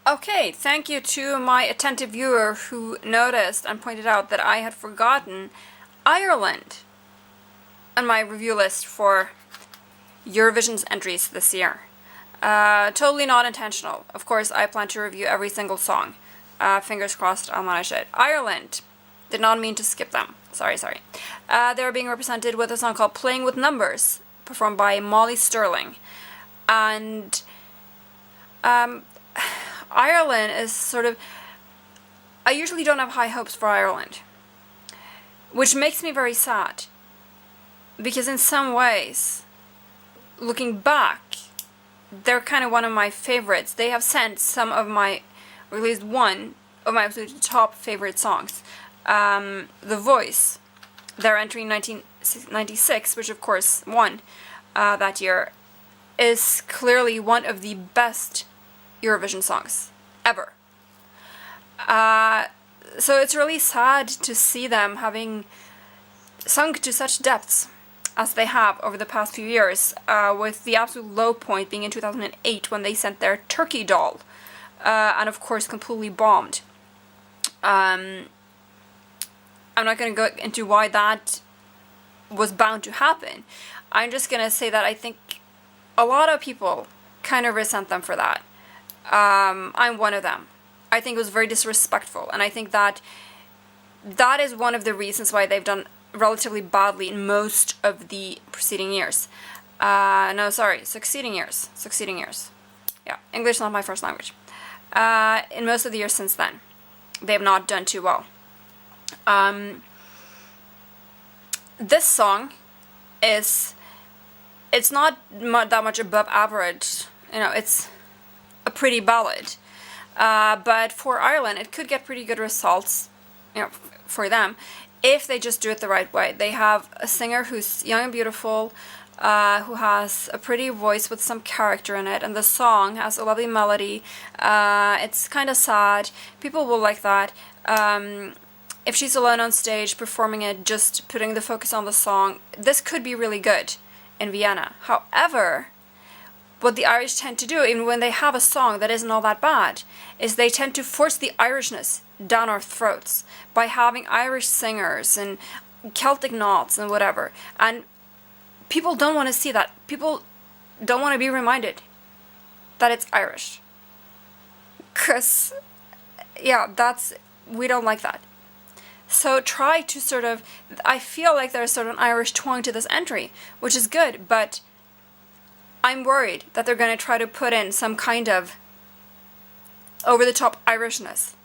Okay, thank you to my attentive viewer who noticed and pointed out that I had forgotten Ireland on my review list for Eurovision's entries this year. Totally not intentional. Of course, I plan to review every single song. Fingers crossed I'll manage it. Ireland. Did not mean to skip them. Sorry. They're being represented with a song called Playing with Numbers, performed by Molly Sterling. And Ireland is sort of... I usually don't have high hopes for Ireland, which makes me very sad. Because in some ways, looking back, they're kind of one of my favorites. They have sent some of my, or at least one of my absolute top favorite songs. The Voice, their entry in 1996, which of course won that year, is clearly one of the best Eurovision songs ever. So it's really sad to see them having sunk to such depths as they have over the past few years, with the absolute low point being in 2008 when they sent their Turkey doll, and of course completely bombed. I'm not going to go into why that was bound to happen. I'm just going to say that I think a lot of people kind of resent them for that. I'm one of them. I think it was very disrespectful, and I think that that is one of the reasons why they've done relatively badly in most of the preceding years. Succeeding years. Yeah, English is not my first language. In most of the years since then, they have not done too well. This song it's not that much above average. You know, it's a pretty ballad. But for Ireland, it could get pretty good results, you know, for them, if they just do it the right way. They have a singer who's young and beautiful, who has a pretty voice with some character in it, and the song has a lovely melody. It's kind of sad. People will like that. If she's alone on stage performing it, just putting the focus on the song, this could be really good in Vienna. However, what the Irish tend to do, even when they have a song that isn't all that bad, is they tend to force the Irishness down our throats by having Irish singers and Celtic knots and whatever. And people don't want to see that. People don't want to be reminded that it's Irish. 'Cause, yeah, we don't like that. So try to sort of, I feel like there's sort of an Irish twang to this entry, which is good, but I'm worried that they're going to try to put in some kind of over-the-top Irishness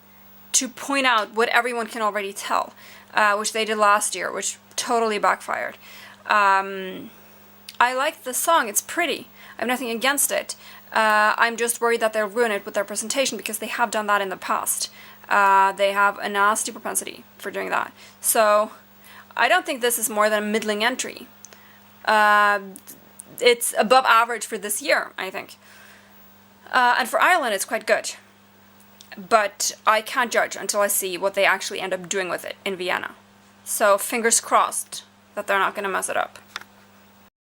to point out what everyone can already tell, which they did last year, which totally backfired. I like the song, it's pretty. I have nothing against it. I'm just worried that they'll ruin it with their presentation, because they have done that in the past. They have a nasty propensity for doing that. So I don't think this is more than a middling entry. It's above average for this year, I think. And for Ireland, it's quite good. But I can't judge until I see what they actually end up doing with it in Vienna. So fingers crossed that they're not going to mess it up.